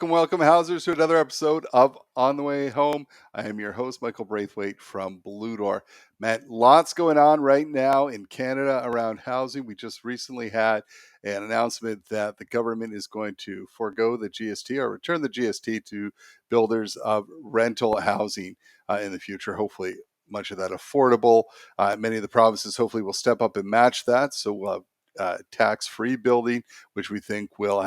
Welcome, Housers, to another episode of On the Way Home. I am your host, Michael Braithwaite from Blue Door. Man, lots going on right now in Canada around housing. We just recently had an announcement that the government is going to forego the GST or return the GST to builders of rental housing in the future. Hopefully, much of that affordable. Many of the provinces hopefully will step up and match that. So we'll have tax-free building, which we think will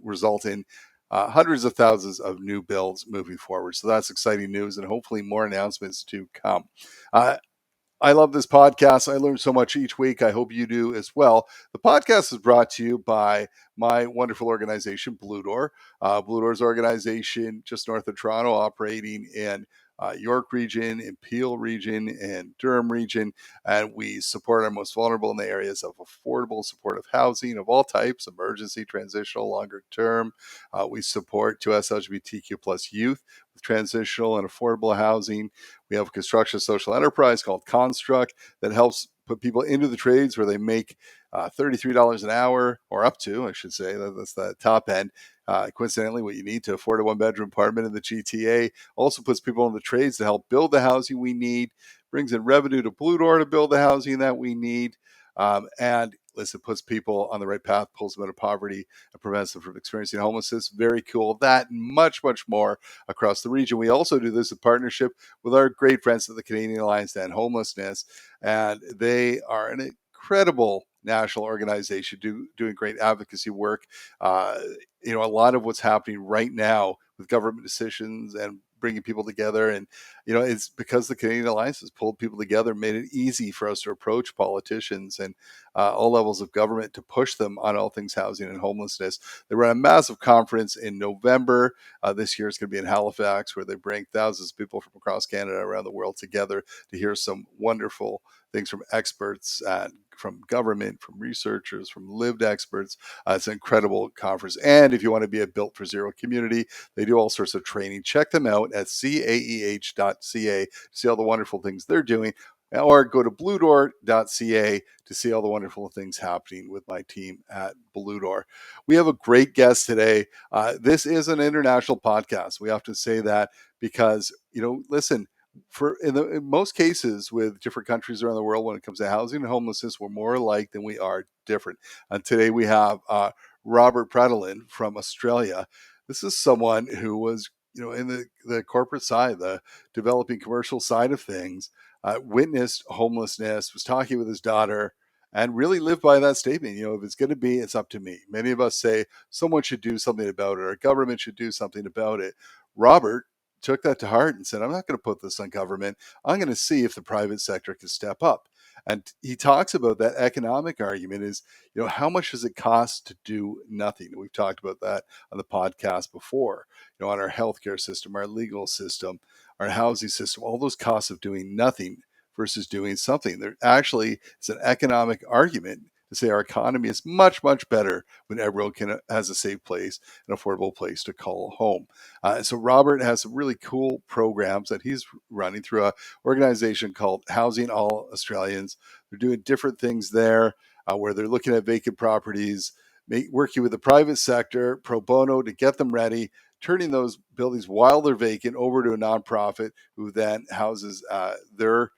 result in hundreds of thousands of new builds moving forward. So that's exciting news, and hopefully more announcements to come. I love this podcast. I learn so much each week. I hope you do as well. The podcast is brought to you by my wonderful organization, Blue Door. Blue Door's organization just north of Toronto, operating in York region, in Peel region, and Durham region. And we support our most vulnerable in the areas of affordable supportive housing of all types, emergency, transitional, longer term. We support 2S LGBTQ plus youth with transitional and affordable housing. We have a construction social enterprise called Construct that helps put people into the trades where they make $33 an hour, or up to, I should say. That's the top end. Coincidentally, what you need to afford a one-bedroom apartment in the GTA. Also puts people in the trades to help build the housing we need, brings in revenue to Blue Door to build the housing that we need, and listen, puts people on the right path, pulls them out of poverty, and prevents them from experiencing homelessness. Very cool. That and much, much more across the region. We also do this in partnership with our great friends at the Canadian Alliance to End Homelessness, and they are an incredible national organization doing great advocacy work. A lot of what's happening right now with government decisions and bringing people together, and it's because the Canadian Alliance has pulled people together, made it easy for us to approach politicians and all levels of government to push them on all things housing and homelessness. They run a massive conference in November. This year it's going to be in Halifax, where they bring thousands of people from across Canada, around the world together to hear some wonderful things from experts, from government, from researchers, from lived experts. It's an incredible conference. And if you want to be a Built for Zero community, they do all sorts of training. Check them out at caeh.ca to see all the wonderful things they're doing, or go to bluedoor.ca to see all the wonderful things happening with my team at Blue Door. We have a great guest today. This is an international podcast. We have to say that because, listen, in most cases with different countries around the world, when it comes to housing and homelessness, we're more alike than we are different. And today we have Robert Pradolin from Australia. This is someone who was, in the corporate side, the developing commercial side of things, witnessed homelessness, was talking with his daughter, and really lived by that statement. If it's going to be, it's up to me. Many of us say someone should do something about it, or government should do something about it. Robert took that to heart and said, I'm not going to put this on government. I'm going to see if the private sector can step up. And he talks about that economic argument is, how much does it cost to do nothing? And we've talked about that on the podcast before, on our healthcare system, our legal system, our housing system, all those costs of doing nothing versus doing something. There actually is an economic argument to say our economy is much, much better when everyone has a safe place, an affordable place to call home. So Robert has some really cool programs that he's running through an organization called Housing All Australians. They're doing different things there where they're looking at vacant properties, working with the private sector pro bono to get them ready, turning those buildings while they're vacant over to a nonprofit who then houses their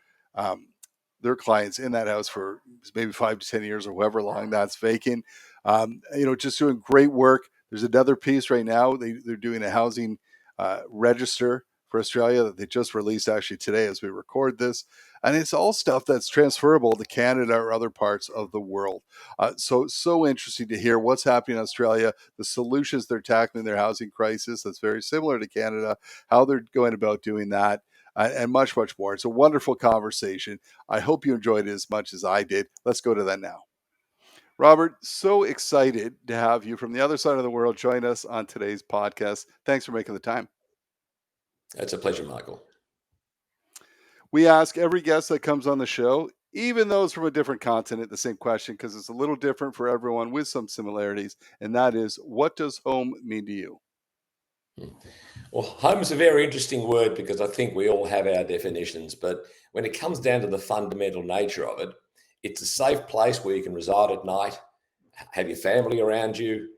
clients in that house for maybe 5 to 10 years or however long that's vacant. Just doing great work. There's another piece right now. They're doing a housing register for Australia that they just released actually today as we record this. And it's all stuff that's transferable to Canada or other parts of the world. So interesting to hear what's happening in Australia, the solutions they're tackling their housing crisis that's very similar to Canada, how they're going about doing that, and much, much more. It's a wonderful conversation. I hope you enjoyed it as much as I did. Let's go to that now. Robert, so excited to have you from the other side of the world join us on today's podcast. Thanks for making the time. It's a pleasure, Michael. We ask every guest that comes on the show, even those from a different continent, the same question, because it's a little different for everyone with some similarities. And that is, what does home mean to you? Well, home is a very interesting word because I think we all have our definitions, but when it comes down to the fundamental nature of it, it's a safe place where you can reside at night, have your family around you,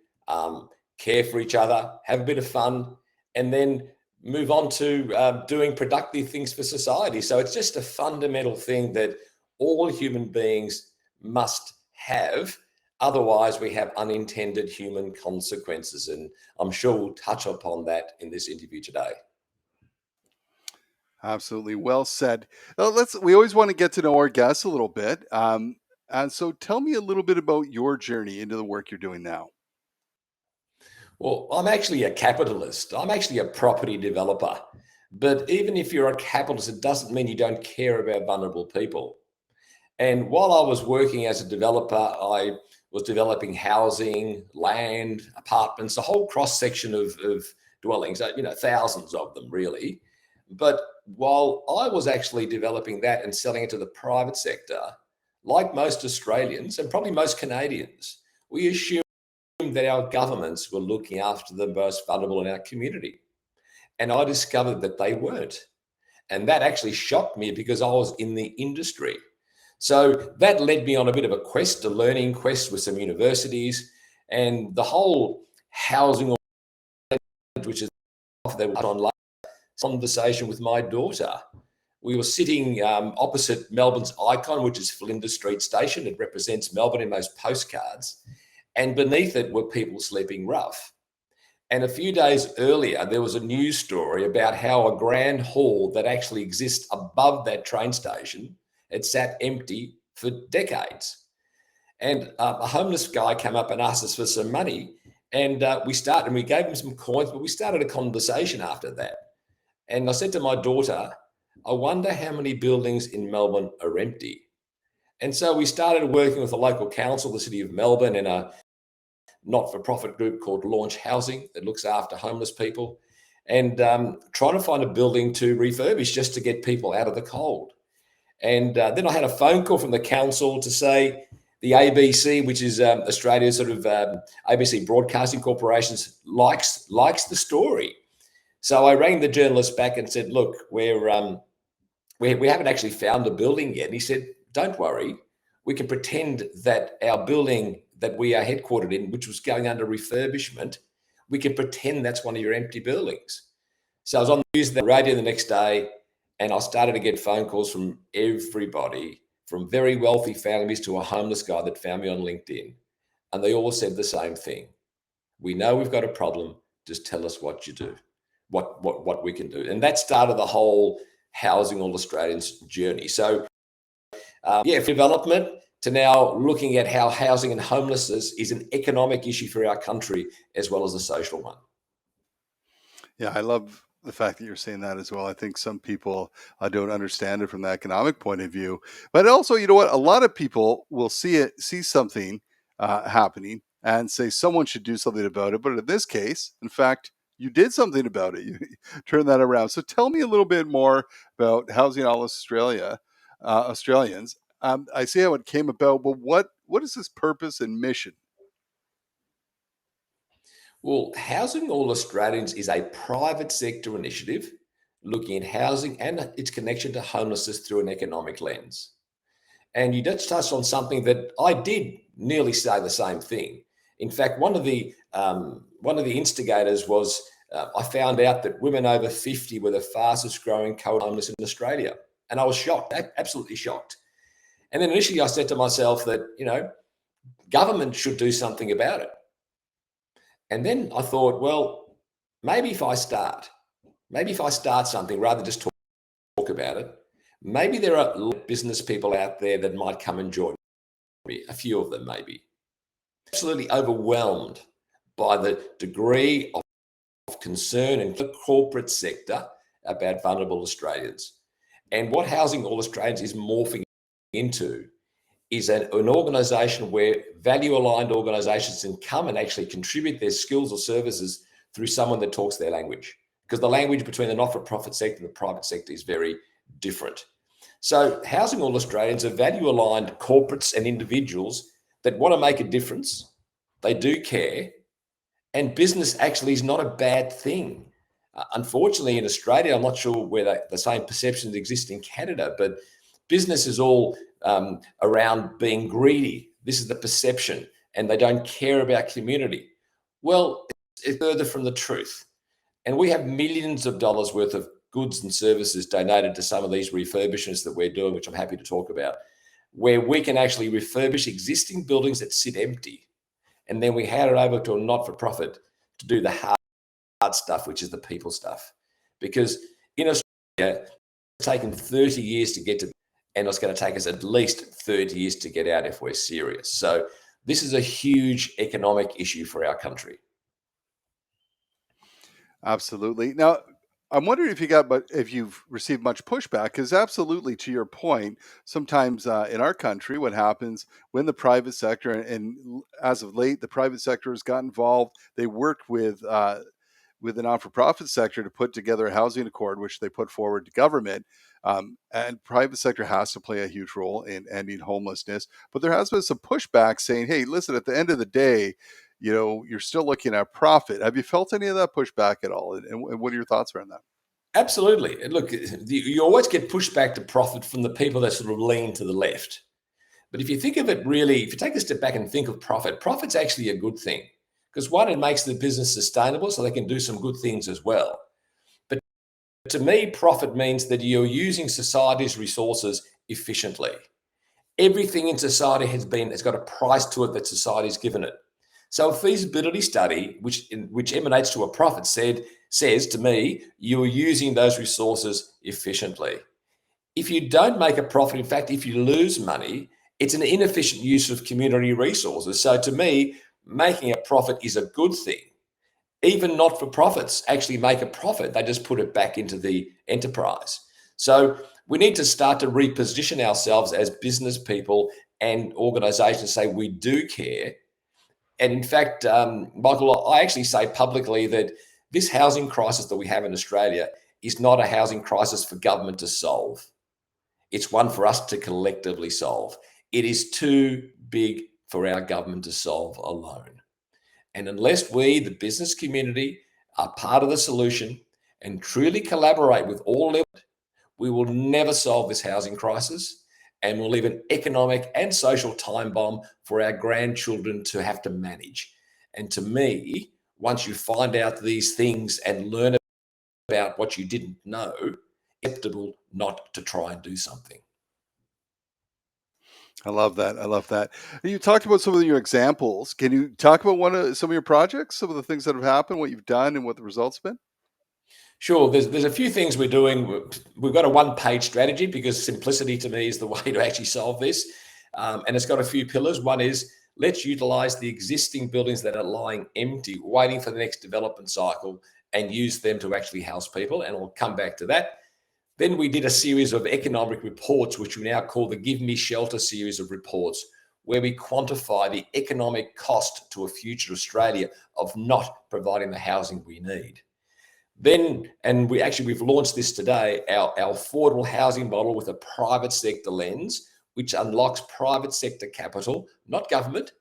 care for each other, have a bit of fun, and then move on to doing productive things for society. So it's just a fundamental thing that all human beings must have. Otherwise, we have unintended human consequences. And I'm sure we'll touch upon that in this interview today. Absolutely. Well said. We always want to get to know our guests a little bit. And so tell me a little bit about your journey into the work you're doing now. Well, I'm actually a capitalist. I'm actually a property developer. But even if you're a capitalist, it doesn't mean you don't care about vulnerable people. And while I was working as a developer, I was developing housing, land, apartments, a whole cross section of dwellings, thousands of them really. But while I was actually developing that and selling it to the private sector, like most Australians and probably most Canadians, we assumed that our governments were looking after the most vulnerable in our community. And I discovered that they weren't. And that actually shocked me because I was in the industry. So that led me on a bit of a quest, a learning quest with some universities, and the whole housing, which is they were on conversation with my daughter. We were sitting opposite Melbourne's icon, which is Flinders Street Station. It represents Melbourne in most postcards. And beneath it were people sleeping rough. And a few days earlier, there was a news story about how a grand hall that actually exists above that train station had sat empty for decades. And a homeless guy came up and asked us for some money. And we gave him some coins, but we started a conversation after that. And I said to my daughter, I wonder how many buildings in Melbourne are empty. And so we started working with the local council, the City of Melbourne, and a not-for-profit group called Launch Housing that looks after homeless people, and trying to find a building to refurbish just to get people out of the cold. And then I had a phone call from the council to say the ABC, which is Australia's sort of ABC Broadcasting Corporations, likes the story. So I rang the journalist back and said, look, we haven't actually found a building yet. And he said, don't worry, we can pretend that our building that we are headquartered in, which was going under refurbishment, we can pretend that's one of your empty buildings. So I was on the news, the radio the next day, and I started to get phone calls from everybody, from very wealthy families to a homeless guy that found me on LinkedIn. And they all said the same thing. We know we've got a problem. Just tell us what you do, what we can do. And that started the whole Housing All Australians journey. So development to now looking at how housing and homelessness is an economic issue for our country as well as a social one. Yeah, I love the fact that you're saying that as well. I think some people don't understand it from the economic point of view, but also, you know what? A lot of people will see something happening and say someone should do something about it. But in this case, in fact, you did something about it. You turned that around. So tell me a little bit more about Housing All Australians. I see how it came about, but what is this purpose and mission? Well, Housing All Australians is a private sector initiative looking at housing and its connection to homelessness through an economic lens. And you just touched on something that I did nearly say the same thing. In fact, one of the instigators was I found out that women over 50 were the fastest growing cohort homeless in Australia. And I was shocked, absolutely shocked. And then initially I said to myself that, government should do something about it. And then I thought, well, maybe if I start something rather than just talk about it, maybe there are business people out there that might come and join me, a few of them maybe. Absolutely overwhelmed by the degree of concern in the corporate sector about vulnerable Australians. And what Housing All Australians is morphing into is an organisation where value-aligned organisations can come and actually contribute their skills or services through someone that talks their language. Because the language between the not-for-profit sector and the private sector is very different. So Housing All Australians are value-aligned corporates and individuals that want to make a difference. They do care, and business actually is not a bad thing. Unfortunately, in Australia, I'm not sure whether the same perceptions exist in Canada, but business is all around being greedy. This is the perception, and they don't care about community. Well, it's further from the truth. And we have millions of dollars worth of goods and services donated to some of these refurbishments that we're doing, which I'm happy to talk about, where we can actually refurbish existing buildings that sit empty. And then we hand it over to a not-for-profit to do the hard stuff, which is the people stuff. Because in Australia, it's taken 30 years to get to, and it's going to take us at least 30 years to get out if we're serious. So this is a huge economic issue for our country. Absolutely. Now, I'm wondering if you've received much pushback, because absolutely, to your point, sometimes in our country, what happens when the private sector, and as of late, the private sector has got involved. They worked with the non-for-profit sector to put together a housing accord, which they put forward to government. And private sector has to play a huge role in ending homelessness. But there has been some pushback saying, hey, listen, at the end of the day, you're still looking at profit. Have you felt any of that pushback at all? And what are your thoughts around that? Absolutely. And look, you always get pushback to profit from the people that sort of lean to the left. But if you think of it really, if you take a step back and think of profit, profit's actually a good thing. Because one, it makes the business sustainable so they can do some good things as well. But to me, profit means that you're using society's resources efficiently. Everything in society has got a price to it that society's given it. So a feasibility study, which emanates to a profit, says to me, you're using those resources efficiently. If you don't make a profit, in fact, if you lose money, it's an inefficient use of community resources. So to me, making a profit is a good thing. Even not-for-profits actually make a profit. They just put it back into the enterprise. So we need to start to reposition ourselves as business people and organizations, say we do care. And in fact, Michael, I actually say publicly that this housing crisis that we have in Australia is not a housing crisis for government to solve. It's one for us to collectively solve. It is too big for our government to solve alone. And unless we, the business community, are part of the solution and truly collaborate with all levels, we will never solve this housing crisis, and we'll leave an economic and social time bomb for our grandchildren to have to manage. And to me, once you find out these things and learn about what you didn't know, it's acceptable not to try and do something. I love that. I love that. You talked about some of your examples. Can you talk about some of your projects, some of the things that have happened, what you've done, and what the results have been? Sure. There's a few things we're doing. We've got a one-page strategy because simplicity to me is the way to actually solve this. And it's got a few pillars. One is let's utilize the existing buildings that are lying empty, waiting for the next development cycle, and use them to actually house people. And I'll come back to that. Then we did a series of economic reports, which we now call the Give Me Shelter series of reports, where we quantify the economic cost to a future Australia of not providing the housing we need. Then, and we've launched this today, our affordable housing model with a private sector lens, which unlocks private sector capital, not government,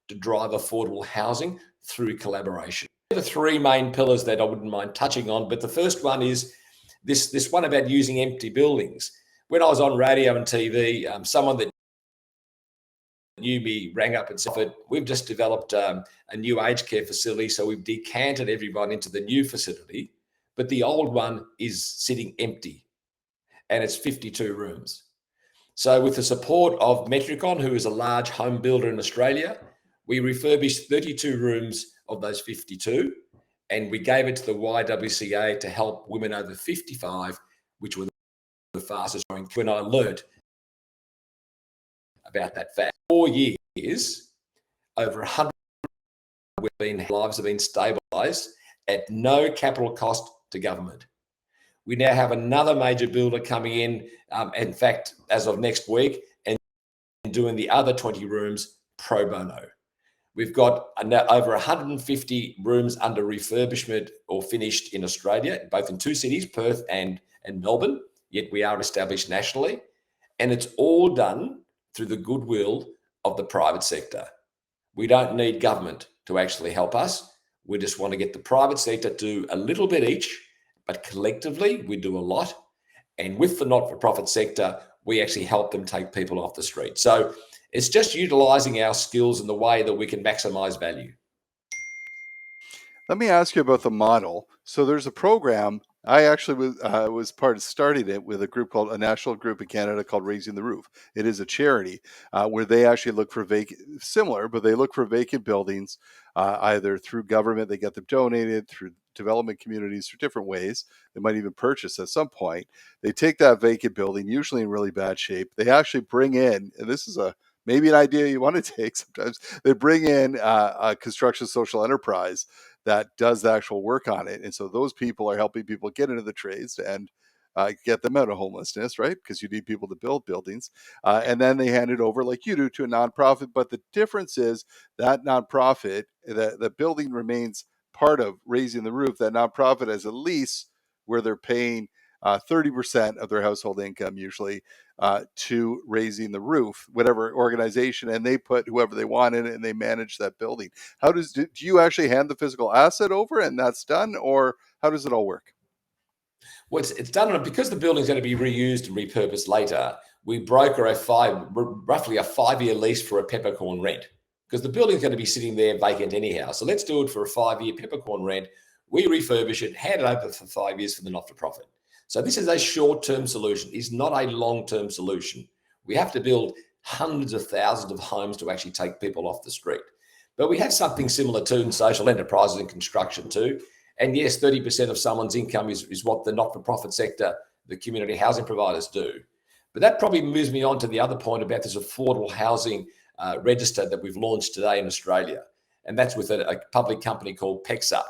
to drive affordable housing through collaboration. The three main pillars that I wouldn't mind touching on, but the first one is this one about using empty buildings. When I was on radio and TV, someone that knew me rang up and said, we've just developed a new aged care facility, so we've decanted everyone into the new facility, but the old one is sitting empty, and it's 52 rooms. So with the support of Metricon, who is a large home builder in Australia, we refurbished 32 rooms of those 52, and we gave it to the YWCA to help women over 55, which were the fastest growing. When I learnt about that fact, 4 years, over 100 lives have been stabilised at no capital cost to government. We now have another major builder coming in fact, as of next week, and doing the other 20 rooms pro bono. We've got over 150 rooms under refurbishment or finished in Australia, both in two cities, Perth and Melbourne. yet we are established nationally. And it's all done through the goodwill of the private sector. We don't need government to actually help us. We just want to get the private sector to do a little bit each, but collectively we do a lot. And with the not-for-profit sector, we actually help them take people off the street. So it's just utilizing our skills in the way that we can maximize value. Let me ask you about the model. So there's a program. I actually was part of starting it with a group called a national group in Canada called Raising the Roof. It is a charity where they actually look for vacant, similar, but they look for vacant buildings either through government, they get them donated, through development communities, through different ways. They might even purchase at some point. They take that vacant building, usually in really bad shape. They actually bring in, and this is maybe an idea you want to take sometimes, they bring in a construction social enterprise that does the actual work on it. And so those people are helping people get into the trades and get them out of homelessness, right? Because you need people to build buildings. And then they hand it over, like you do, to a nonprofit. But the difference is that nonprofit, the building remains part of Raising the Roof. That nonprofit has a lease where they're paying 30% of their household income usually to Raising the Roof, whatever organization, and they put whoever they want in it and they manage that building. Do you actually hand the physical asset over and that's done, or how does it all work? Well, it's done because the building's going to be reused and repurposed later. We broker roughly a 5-year lease for a peppercorn rent because the building's going to be sitting there vacant anyhow. So let's do it for a 5-year peppercorn rent. We refurbish it, hand it over for 5 years for the not-for-profit. So this is a short-term solution. It's not a long-term solution. We have to build hundreds of thousands of homes to actually take people off the street. But we have something similar to in social enterprises and construction too. And yes, 30% of someone's income is what the not-for-profit sector, the community housing providers do. But that probably moves me on to the other point about this affordable housing register that we've launched today in Australia. And that's with a public company called PEXA.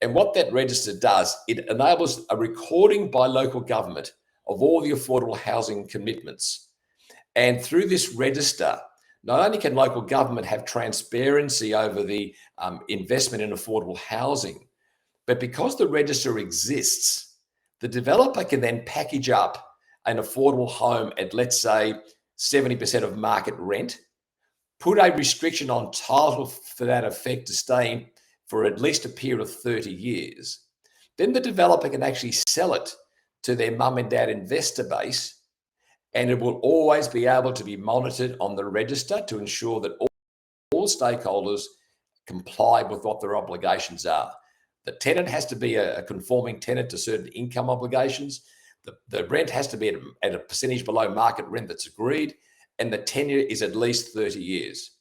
And what that register does, it enables a recording by local government of all the affordable housing commitments. And through this register, not only can local government have transparency over the investment in affordable housing, but because the register exists, the developer can then package up an affordable home at, let's say, 70% of market rent, put a restriction on title for that effect to stay for at least a period of 30 years. Then the developer can actually sell it to their mum and dad investor base, and it will always be able to be monitored on the register to ensure that all stakeholders comply with what their obligations are. The tenant has to be a conforming tenant to certain income obligations. The rent has to be at a percentage below market rent that's agreed, and the tenure is at least 30 years.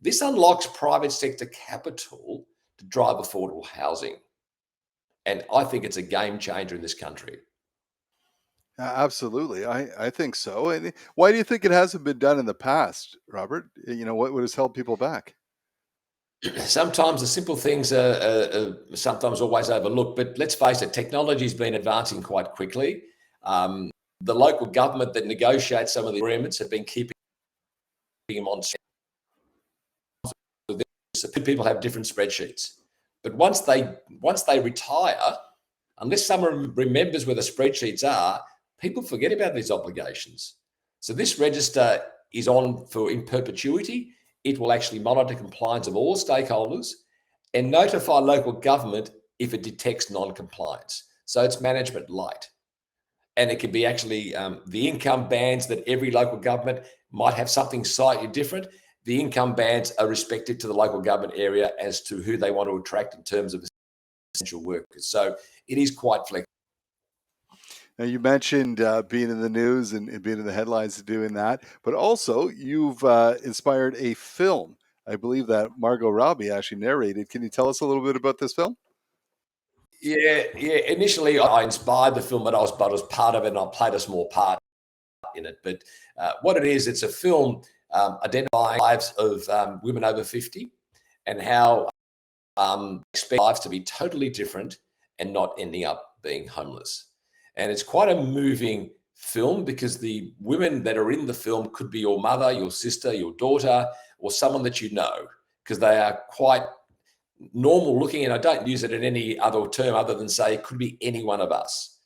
This unlocks private sector capital to drive affordable housing. And I think it's a game changer in this country. Absolutely. I think so. And why do you think it hasn't been done in the past, Robert? What has held people back? Sometimes the simple things are sometimes always overlooked, but let's face it, technology's been advancing quite quickly. The local government that negotiates some of the agreements have been keeping them on. So people have different spreadsheets, but once they retire, unless someone remembers where the spreadsheets are, people forget about these obligations. So this register is on for in perpetuity. It will actually monitor compliance of all stakeholders and notify local government if it detects non-compliance. So it's management light. And it can be actually the income bands that every local government might have something slightly different. The income bands are respective to the local government area as to who they want to attract in terms of essential workers. So it is quite flexible. Now, you mentioned being in the news and being in the headlines and doing that, but also you've inspired a film. I believe that Margot Robbie actually narrated. Can you tell us a little bit about this film? Yeah. Initially, I inspired the film, but I was part of it, and I played a small part in it. But what it is, it's a film identifying lives of women over 50 and how expect lives to be totally different and not ending up being homeless. And it's quite a moving film because the women that are in the film could be your mother, your sister, your daughter, or someone that you know, because they are quite normal looking. And I don't use it in any other term other than say it could be any one of us.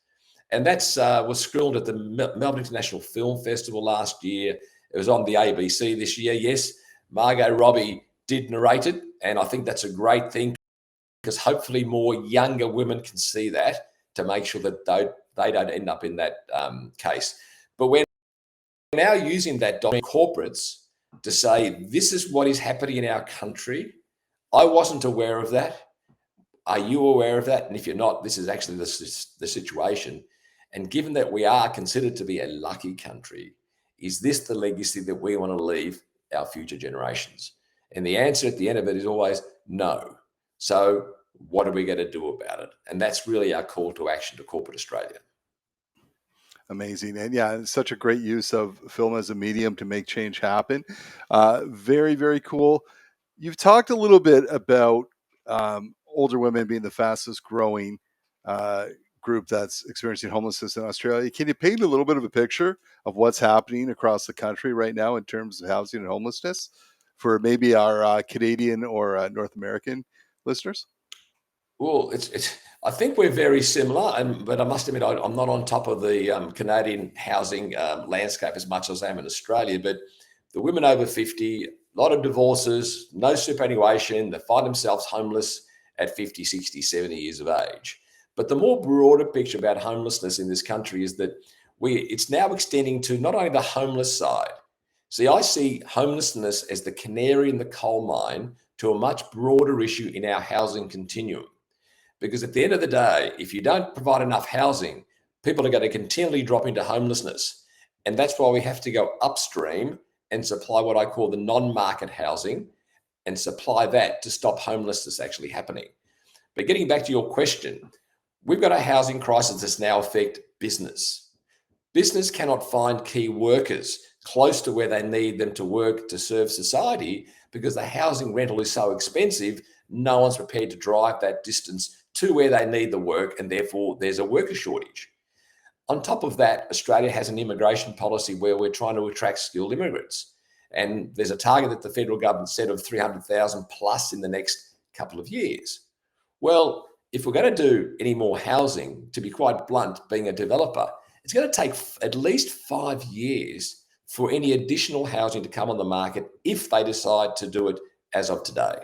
And that's was screened at the Melbourne International Film Festival last year. It was on the ABC this year. Yes, Margot Robbie did narrate it, and I think that's a great thing because hopefully more younger women can see that to make sure that they don't end up in that case. But we're now using that corporates to say, this is what is happening in our country. I wasn't aware of that. Are you aware of that? And if you're not, this is actually the situation. And given that we are considered to be a lucky country, is this the legacy that we want to leave our future generations? And the answer at the end of it is always no. So what are we going to do about it? And that's really our call to action to corporate Australia. Amazing. And yeah, it's such a great use of film as a medium to make change happen. Very, very cool. You've talked a little bit about older women being the fastest growing group that's experiencing homelessness in Australia. Can you paint a little bit of a picture of what's happening across the country right now in terms of housing and homelessness for maybe our Canadian or North American listeners? Well, I think we're very similar, but I must admit I'm not on top of the Canadian housing landscape as much as I am in Australia. But the women over 50, a lot of divorces, no superannuation, they find themselves homeless at 50, 60, 70 years of age. But the more broader picture about homelessness in this country is that it's now extending to not only the homeless side. See, I see homelessness as the canary in the coal mine to a much broader issue in our housing continuum. Because at the end of the day, if you don't provide enough housing, people are going to continually drop into homelessness. And that's why we have to go upstream and supply what I call the non-market housing and supply that to stop homelessness actually happening. But getting back to your question, we've got a housing crisis that's now affecting business. Business cannot find key workers close to where they need them to work to serve society because the housing rental is so expensive, no one's prepared to drive that distance to where they need the work, and therefore there's a worker shortage. On top of that, Australia has an immigration policy where we're trying to attract skilled immigrants. And there's a target that the federal government set of 300,000 plus in the next couple of years. Well, if we're going to do any more housing, to be quite blunt, being a developer, it's going to take at least 5 years for any additional housing to come on the market if they decide to do it as of today.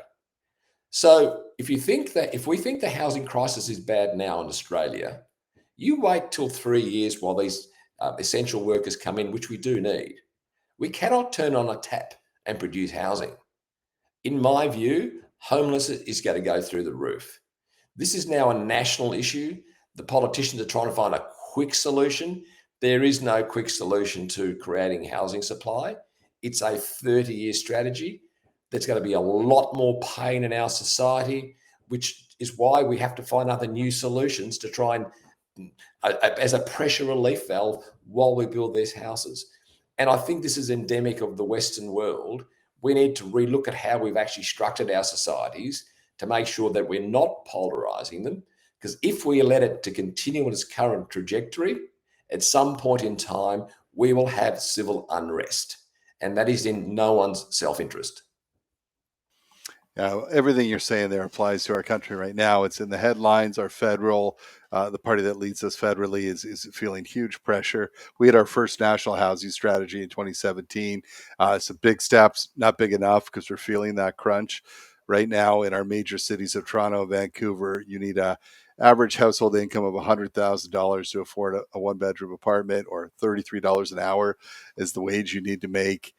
So if we think the housing crisis is bad now in Australia, you wait till 3 years while these essential workers come in, which we do need. We cannot turn on a tap and produce housing. In my view, homelessness is going to go through the roof. This is now a national issue. The politicians are trying to find a quick solution. There is no quick solution to creating housing supply. It's a 30-year strategy. There's going to be a lot more pain in our society, which is why we have to find other new solutions to try and, as a pressure relief valve while we build these houses. And I think this is endemic of the Western world. We need to relook at how we've actually structured our societies to make sure that we're not polarizing them. Because if we let it to continue on its current trajectory, at some point in time, we will have civil unrest. And that is in no one's self-interest. Everything you're saying there applies to our country right now. It's in the headlines. Our federal, the party that leads us federally is feeling huge pressure. We had our first national housing strategy in 2017. Some big steps, not big enough because we're feeling that crunch right now in our major cities of Toronto and Vancouver. You need a average household income of $100,000 to afford a one-bedroom apartment, or $33 an hour is the wage you need to make.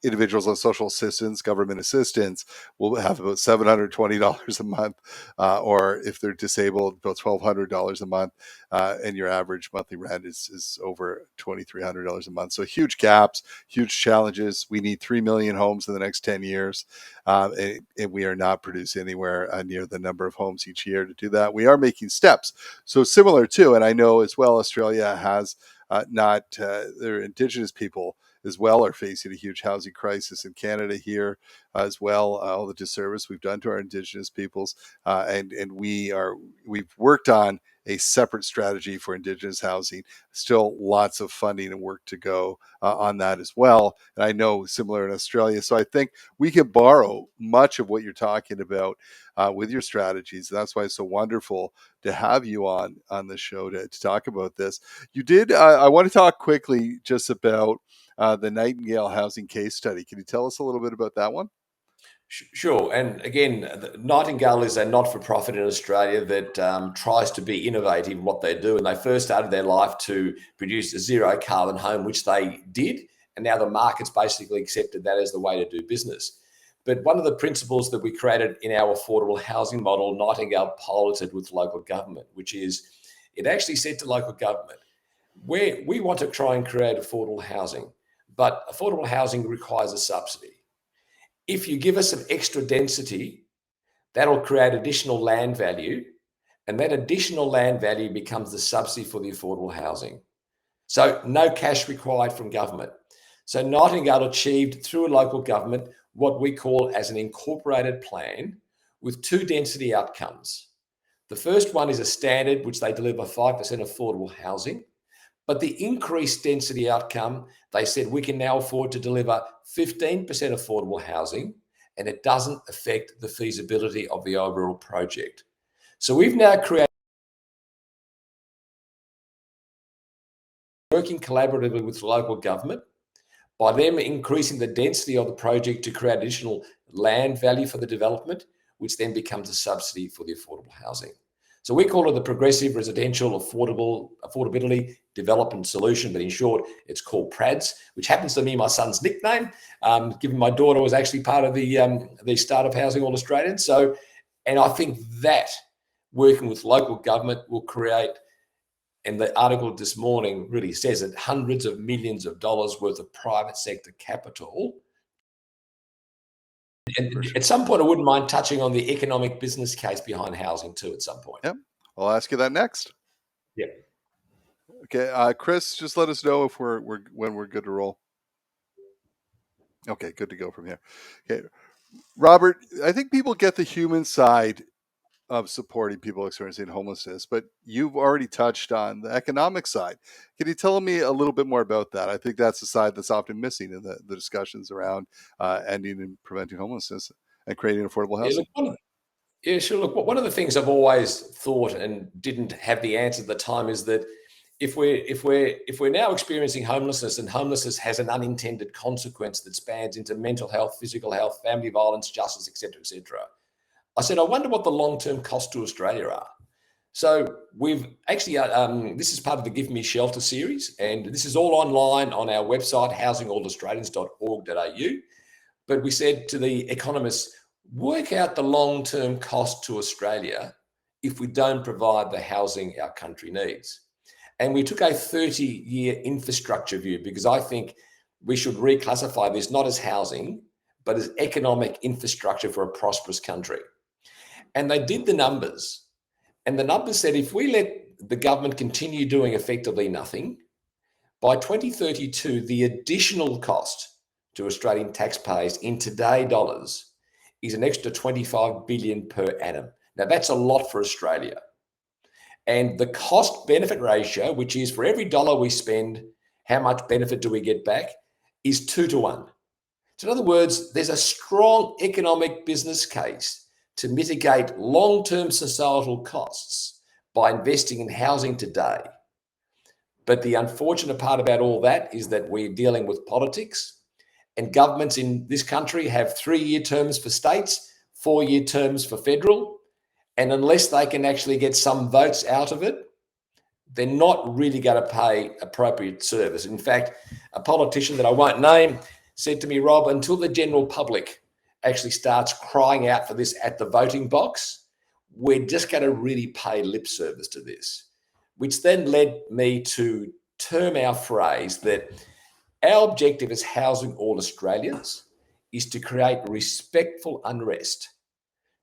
Individuals on social assistance, government assistance, will have about $720 a month, or if they're disabled, about $1,200 a month, and your average monthly rent is over $2,300 a month. So huge gaps, huge challenges. We need 3 million homes in the next 10 years, and we are not producing anywhere near the number of homes each year to do that. We are making steps. So similar to, and I know as well, Australia has their Indigenous people as well are facing a huge housing crisis. In Canada here as well, all the disservice we've done to our Indigenous peoples, and we've worked on a separate strategy for Indigenous housing. Still lots of funding and work to go on that as well. And I know similar in Australia. So I think we can borrow much of what you're talking about with your strategies. That's why it's so wonderful to have you on the show to talk about this. You did. I want to talk quickly just about the Nightingale Housing Case Study. Can you tell us a little bit about that one? Sure. And again, Nightingale is a not-for-profit in Australia that tries to be innovative in what they do. And they first started their life to produce a zero carbon home, which they did. And now the market's basically accepted that as the way to do business. But one of the principles that we created in our affordable housing model, Nightingale piloted with local government, which is it actually said to local government, where we want to try and create affordable housing, but affordable housing requires a subsidy. If you give us some extra density, that'll create additional land value, and that additional land value becomes the subsidy for the affordable housing. So no cash required from government. So Nightingale achieved through a local government what we call as an incorporated plan with two density outcomes. The first one is a standard, which they deliver 5% affordable housing. But the increased density outcome, they said we can now afford to deliver 15% affordable housing, and it doesn't affect the feasibility of the overall project. So we've now created, working collaboratively with local government, by them increasing the density of the project to create additional land value for the development, which then becomes a subsidy for the affordable housing. So we call it the Progressive Residential Affordability Development Solution, but in short, it's called PRADS, which happens to be my son's nickname, given my daughter was actually part of the start of Housing All Australian. So, and I think that working with local government will create, and the article this morning really says it, hundreds of millions of dollars worth of private sector capital. And at some point, I wouldn't mind touching on the economic business case behind housing too at some point. Yep. I'll ask you that next. Yeah. Okay, Chris, just let us know if when we're good to roll. Okay, good to go from here. Okay, Robert, I think people get the human side of supporting people experiencing homelessness, but you've already touched on the economic side. Can you tell me a little bit more about that? I think that's the side that's often missing in the discussions around ending and preventing homelessness and creating affordable housing. Yeah, sure. Look, one of the things I've always thought and didn't have the answer at the time is that if we're now experiencing homelessness, and homelessness has an unintended consequence that spans into mental health, physical health, family violence, justice, etc., etc. I said, I wonder what the long-term costs to Australia are. So we've actually, this is part of the Give Me Shelter series, and this is all online on our website, housingallaustralians.org.au. But we said to the economists, work out the long-term cost to Australia if we don't provide the housing our country needs. And we took a 30-year infrastructure view, because I think we should reclassify this not as housing, but as economic infrastructure for a prosperous country. And they did the numbers. And the numbers said if we let the government continue doing effectively nothing, by 2032, the additional cost to Australian taxpayers in today dollars is an extra 25 billion per annum. Now that's a lot for Australia. And the cost benefit ratio, which is for every dollar we spend, how much benefit do we get back, is 2 to 1. So in other words, there's a strong economic business case to mitigate long-term societal costs by investing in housing today. But the unfortunate part about all that is that we're dealing with politics, and governments in this country have 3-year terms for states, 4-year terms for federal. And unless they can actually get some votes out of it, they're not really going to pay appropriate service. In fact, a politician that I won't name said to me, Rob, until the general public actually starts crying out for this at the voting box, we're just going to really pay lip service to this, which then led me to term our phrase that our objective as Housing All Australians is to create respectful unrest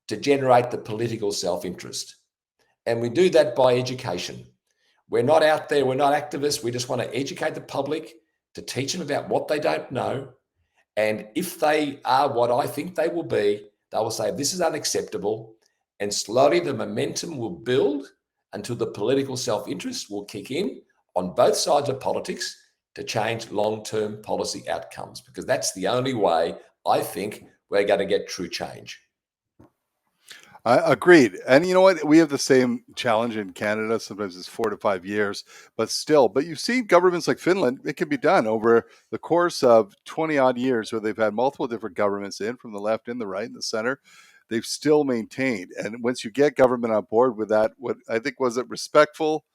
to generate the political self-interest. And we do that by education. We're not out there, we're not activists. We just want to educate the public to teach them about what they don't know. And if they are what I think they will be, they will say, this is unacceptable. And slowly the momentum will build until the political self-interest will kick in on both sides of politics to change long-term policy outcomes, because that's the only way I think we're going to get true change. Agreed. And you know what? We have the same challenge in Canada. Sometimes it's 4 to 5 years, but still. But you've seen governments like Finland, it can be done over the course of 20 odd years where they've had multiple different governments in from the left and the right and the center. They've still maintained. And once you get government on board with that, what I think was it respectful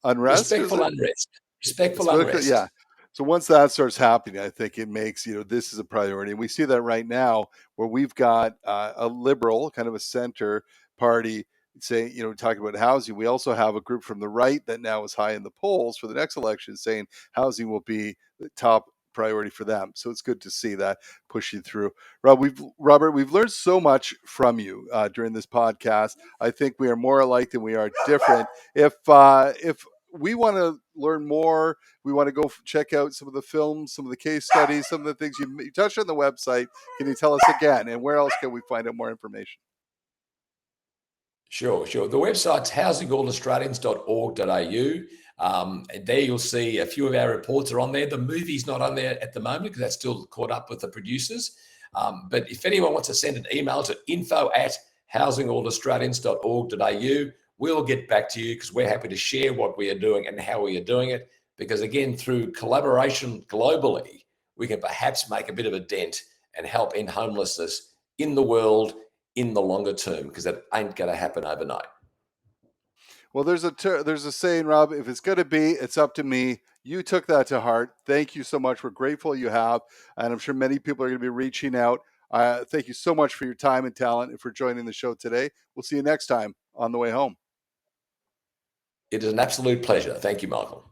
unrest, is Respectful it? unrest. Respectful Especially, yeah. unrest. So once that starts happening, I think it makes, this is a priority. And we see that right now where we've got a liberal, kind of a center party saying, talking about housing. We also have a group from the right that now is high in the polls for the next election saying housing will be the top priority for them. So it's good to see that pushing through. Robert, we've learned so much from you during this podcast. I think we are more alike than we are different. If we want to learn more, we want to go check out some of the films, some of the case studies, some of the things you touched on the website. Can you tell us again? And where else can we find out more information? Sure. The website's housingallaustralians.org.au. There you'll see a few of our reports are on there. The movie's not on there at the moment because that's still caught up with the producers. But if anyone wants to send an email to info@housingallaustralians.org.au, we'll get back to you because we're happy to share what we are doing and how we are doing it. Because again, through collaboration globally, we can perhaps make a bit of a dent and help end homelessness in the world in the longer term, because that ain't going to happen overnight. Well, there's a saying, Rob, if it's going to be, it's up to me. You took that to heart. Thank you so much. We're grateful you have. And I'm sure many people are going to be reaching out. Thank you so much for your time and talent and for joining the show today. We'll see you next time on the way home. It is an absolute pleasure. Thank you, Michael.